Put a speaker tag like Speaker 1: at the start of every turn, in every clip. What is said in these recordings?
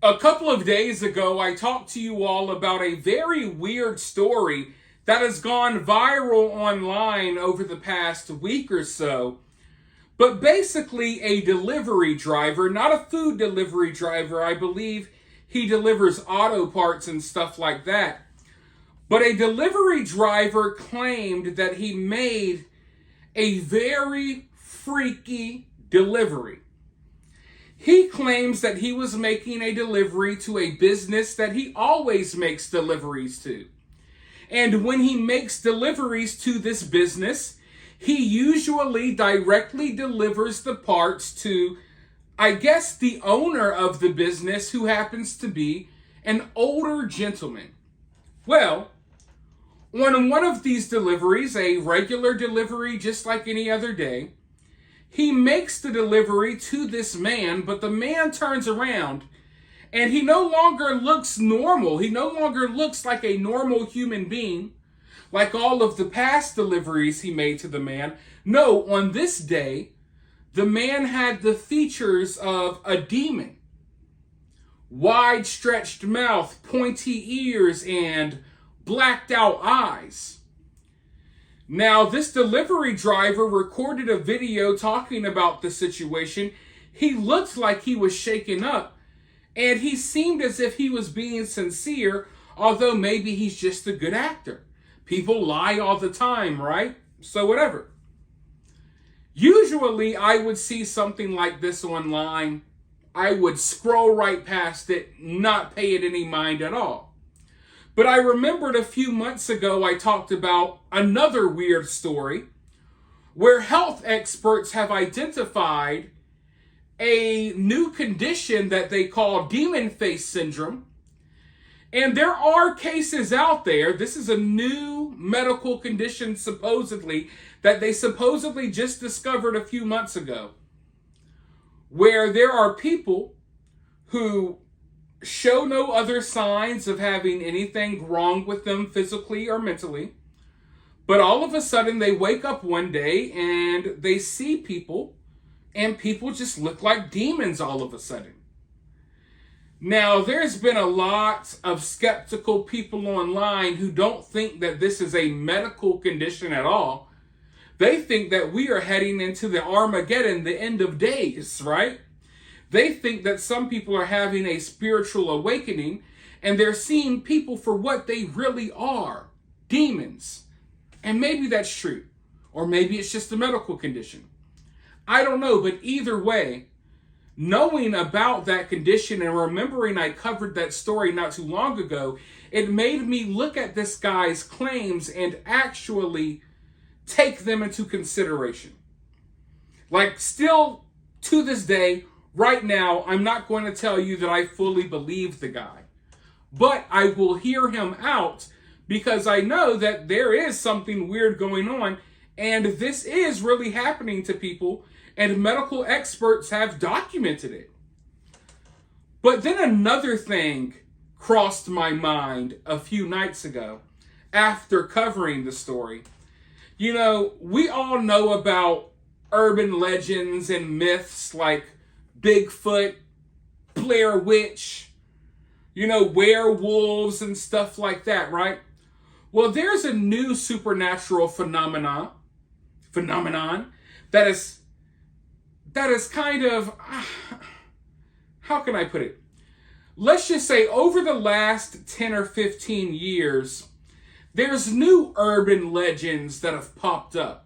Speaker 1: A couple of days ago, I talked to you all about a very weird story that has gone viral online over the past week or so. But basically, a delivery driver, not a food delivery driver, I believe he delivers auto parts and stuff like that. But a delivery driver claimed that he made a very freaky delivery. He claims that he was making a delivery to a business that he always makes deliveries to. And when he makes deliveries to this business, he usually directly delivers the parts to, I guess, the owner of the business, who happens to be an older gentleman. Well, on one of these deliveries, a regular delivery just like any other day, he makes the delivery to this man, but the man turns around and he no longer looks normal. He no longer looks like a normal human being, like all of the past deliveries he made to the man. No, on this day, the man had the features of a demon. Wide stretched mouth, pointy ears, and blacked out eyes. Now, this delivery driver recorded a video talking about the situation. He looked like he was shaken up, and he seemed as if he was being sincere, although maybe he's just a good actor. People lie all the time, right? So whatever. Usually, I would see something like this online. I would scroll right past it, not pay it any mind at all. But I remembered a few months ago I talked about another weird story where health experts have identified a new condition that they call demon face syndrome. And there are cases out there. This is a new medical condition supposedly that they supposedly just discovered a few months ago, where there are people who show no other signs of having anything wrong with them physically or mentally. But all of a sudden they wake up one day and they see people, and people just look like demons all of a sudden. Now, there's been a lot of skeptical people online who don't think that this is a medical condition at all. They think that we are heading into the Armageddon, the end of days, right? They think that some people are having a spiritual awakening and they're seeing people for what they really are, demons. And maybe that's true. Or maybe it's just a medical condition. I don't know, but either way, knowing about that condition and remembering I covered that story not too long ago, it made me look at this guy's claims and actually take them into consideration. Like, still to this day, right now, I'm not going to tell you that I fully believe the guy, but I will hear him out because I know that there is something weird going on, and this is really happening to people, and medical experts have documented it. But then another thing crossed my mind a few nights ago after covering the story. You know, we all know about urban legends and myths like Bigfoot, Blair Witch, werewolves and stuff like that, right? Well, there's a new supernatural phenomenon that is kind of, how can I put it? Let's just say over the last 10 or 15 years, there's new urban legends that have popped up.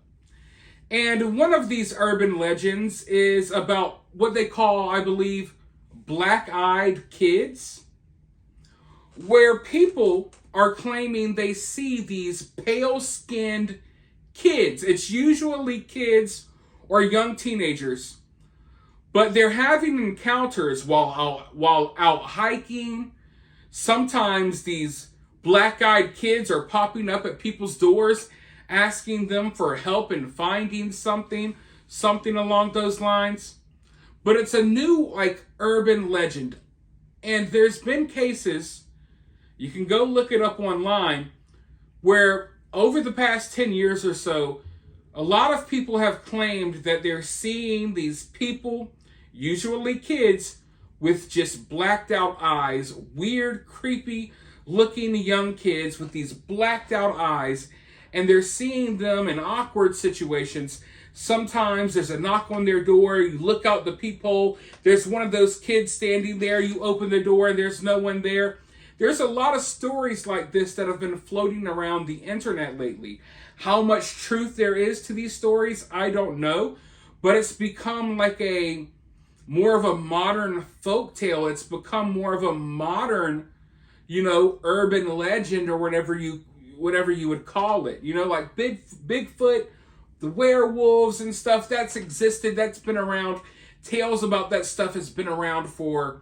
Speaker 1: And one of these urban legends is about what they call, I believe, black-eyed kids, where people are claiming they see these pale-skinned kids. It's usually kids or young teenagers, but they're having encounters while out hiking. Sometimes these black-eyed kids are popping up at people's doors, asking them for help in finding something along those lines. But it's a new, urban legend. And there's been cases, you can go look it up online, where over the past 10 years or so, a lot of people have claimed that they're seeing these people, usually kids, with just blacked out eyes, weird, creepy looking young kids with these blacked out eyes, and they're seeing them in awkward situations. Sometimes there's a knock on their door, you look out the peephole, there's one of those kids standing there, you open the door and there's no one there. There's a lot of stories like this that have been floating around the internet lately. How much truth there is to these stories, I don't know, but it's become like a more of a modern folk tale. It's become more of a modern, urban legend, or whatever you would call it. Like Bigfoot, the werewolves and stuff, that's existed, that's been around. Tales about that stuff has been around for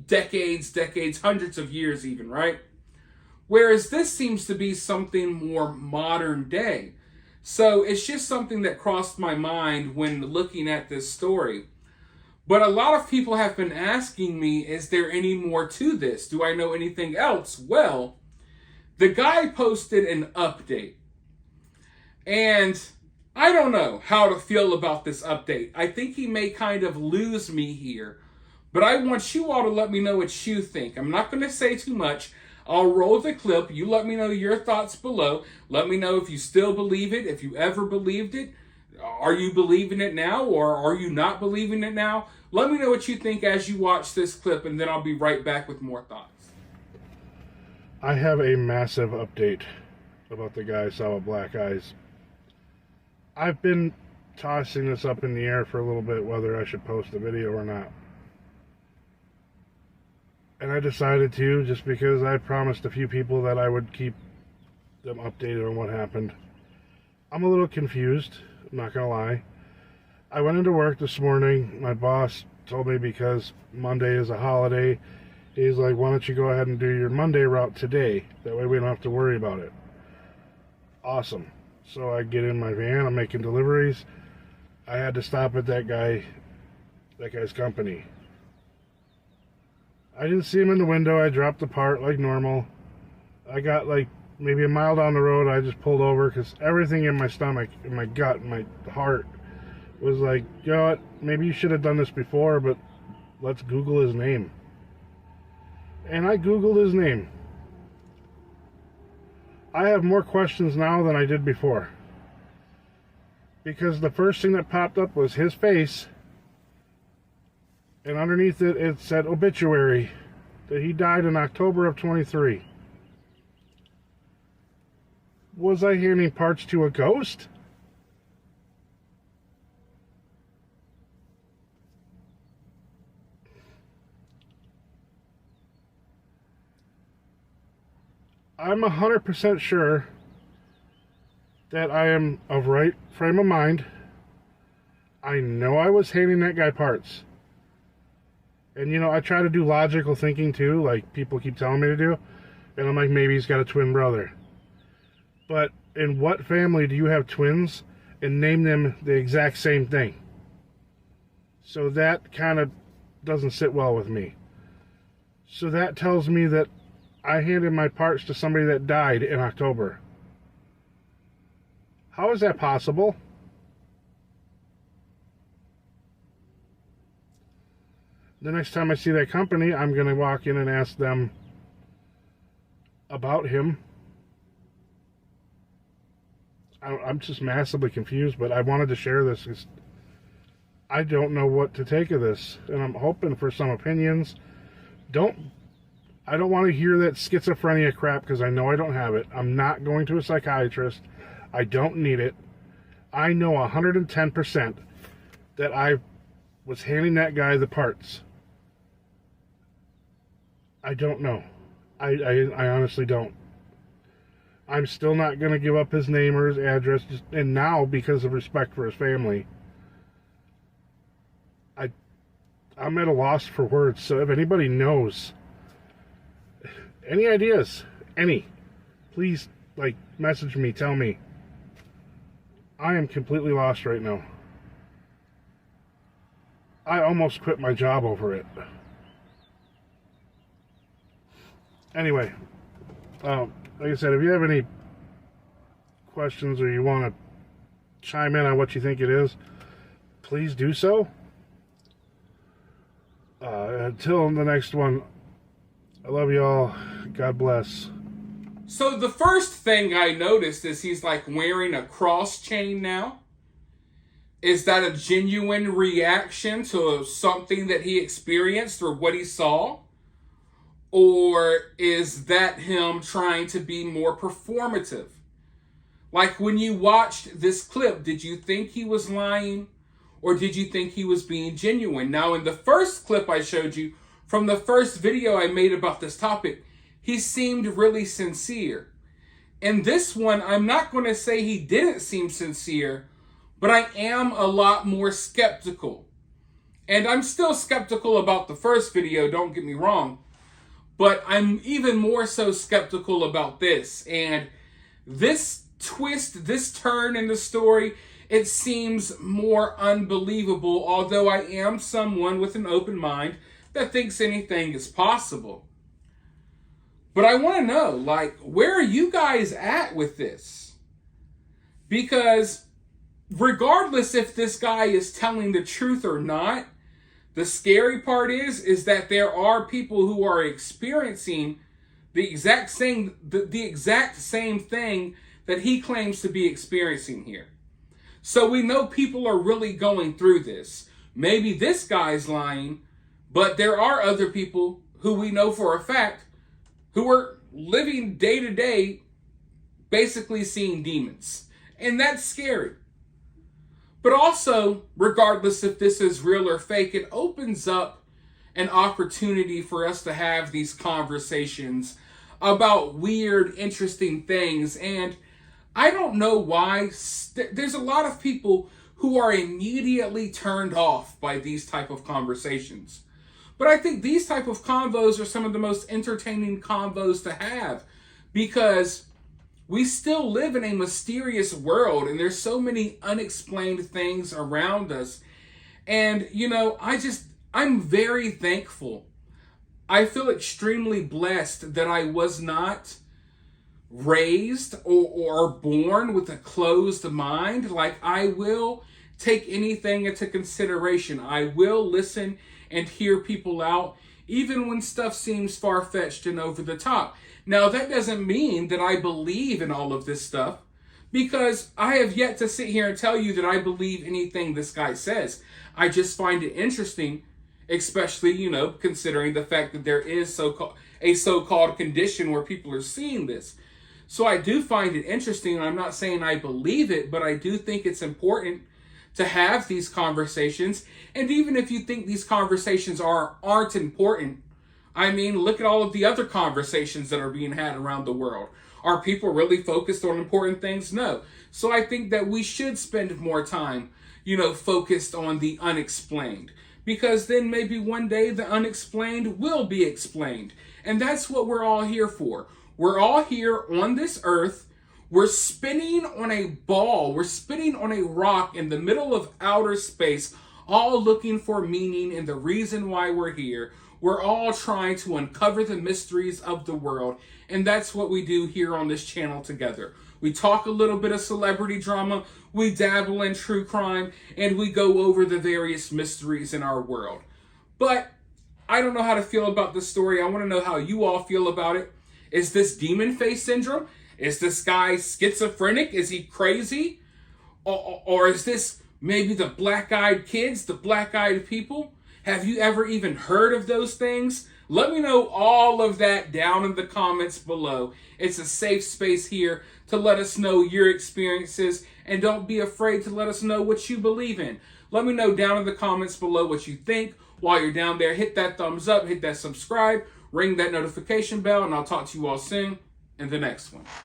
Speaker 1: decades, hundreds of years even, right? Whereas this seems to be something more modern day. So it's just something that crossed my mind when looking at this story. But a lot of people have been asking me, is there any more to this? Do I know anything else? Well, the guy posted an update. And I don't know how to feel about this update. I think he may kind of lose me here. But I want you all to let me know what you think. I'm not going to say too much. I'll roll the clip. You let me know your thoughts below. Let me know if you still believe it, if you ever believed it. Are you believing it now, or are you not believing it now? Let me know what you think as you watch this clip, and then I'll be right back with more thoughts.
Speaker 2: I have a massive update about the guy I saw with black eyes. I've been tossing this up in the air for a little bit, whether I should post the video or not. And I decided to, just because I promised a few people that I would keep them updated on what happened. I'm a little confused, I'm not gonna lie. I went into work this morning. My boss told me, because Monday is a holiday, he's like, why don't you go ahead and do your Monday route today? That way we don't have to worry about it. Awesome. So I get in my van, I'm making deliveries. I had to stop at that guy's company. I didn't see him in the window. I dropped the part like normal. I got like maybe a mile down the road. I just pulled over because everything in my stomach, in my gut, in my heart was like, you know what, maybe you should have done this before, but let's Google his name. And I Googled his name. I have more questions now than I did before. Because the first thing that popped up was his face. And underneath it, it said obituary, that he died in October of 23. Was I handing parts to a ghost? I'm 100% sure that I am of right frame of mind. I know I was handing that guy parts. And, I try to do logical thinking, too, like people keep telling me to do. And I'm like, maybe he's got a twin brother. But in what family do you have twins and name them the exact same thing? So that kind of doesn't sit well with me. So that tells me that I handed my parts to somebody that died in October. How is that possible? The next time I see that company, I'm going to walk in and ask them about him. I'm just massively confused, but I wanted to share this because I don't know what to take of this, and I'm hoping for some opinions. I don't want to hear that schizophrenia crap, because I know I don't have it. I'm not going to a psychiatrist. I don't need it. I know 110% that I was handing that guy the parts. I don't know. I honestly don't. I'm still not going to give up his name or his address, and now, because of respect for his family, I'm at a loss for words. So if anybody knows any ideas, please, message me, tell me. I am completely lost right now. I almost quit my job over it. Anyway, like I said, if you have any questions or you want to chime in on what you think it is, please do so. Until the next one, I love you all. God bless.
Speaker 1: So the first thing I noticed is he's like wearing a cross chain now. Is that a genuine reaction to something that he experienced or what he saw? Or is that him trying to be more performative? Like when you watched this clip, did you think he was lying? Or did you think he was being genuine? Now, in the first clip I showed you, from the first video I made about this topic, he seemed really sincere. In this one, I'm not going to say he didn't seem sincere, but I am a lot more skeptical. And I'm still skeptical about the first video, don't get me wrong. But I'm even more so skeptical about this. And this twist, this turn in the story, it seems more unbelievable, although I am someone with an open mind that thinks anything is possible. But I want to know, like, where are you guys at with this? Because regardless if this guy is telling the truth or not, the scary part is that there are people who are experiencing the exact same thing that he claims to be experiencing here. So we know people are really going through this. Maybe this guy's lying, but there are other people who we know for a fact who are living day to day basically seeing demons. And that's scary. But also, regardless if this is real or fake, it opens up an opportunity for us to have these conversations about weird, interesting things. And I don't know why. There's a lot of people who are immediately turned off by these type of conversations. But I think these type of convos are some of the most entertaining convos to have, because we still live in a mysterious world and there's so many unexplained things around us. And, you know, I'm very thankful. I feel extremely blessed that I was not raised or born with a closed mind. Like, I will take anything into consideration. I will listen and hear people out, even when stuff seems far-fetched and over the top. Now, that doesn't mean that I believe in all of this stuff, because I have yet to sit here and tell you that I believe anything this guy says. I just find it interesting, especially, you know, considering the fact that there is a so-called condition where people are seeing this. So I do find it interesting, and I'm not saying I believe it, but I do think it's important to have these conversations. And even if you think these conversations aren't important, I mean, look at all of the other conversations that are being had around the world. Are people really focused on important things? No. So I think that we should spend more time, you know, focused on the unexplained. Because then maybe one day the unexplained will be explained. And that's what we're all here for. We're all here on this earth. We're spinning on a ball. We're spinning on a rock in the middle of outer space, all looking for meaning and the reason why we're here. We're all trying to uncover the mysteries of the world. And that's what we do here on this channel together. We talk a little bit of celebrity drama, we dabble in true crime, and we go over the various mysteries in our world. But I don't know how to feel about this story. I want to know how you all feel about it. Is this demon face syndrome? Is this guy schizophrenic? Is he crazy? Or is this maybe the black-eyed kids, the black-eyed people? Have you ever even heard of those things? Let me know all of that down in the comments below. It's a safe space here to let us know your experiences, and don't be afraid to let us know what you believe in. Let me know down in the comments below what you think. While you're down there, hit that thumbs up, hit that subscribe, ring that notification bell, and I'll talk to you all soon in the next one.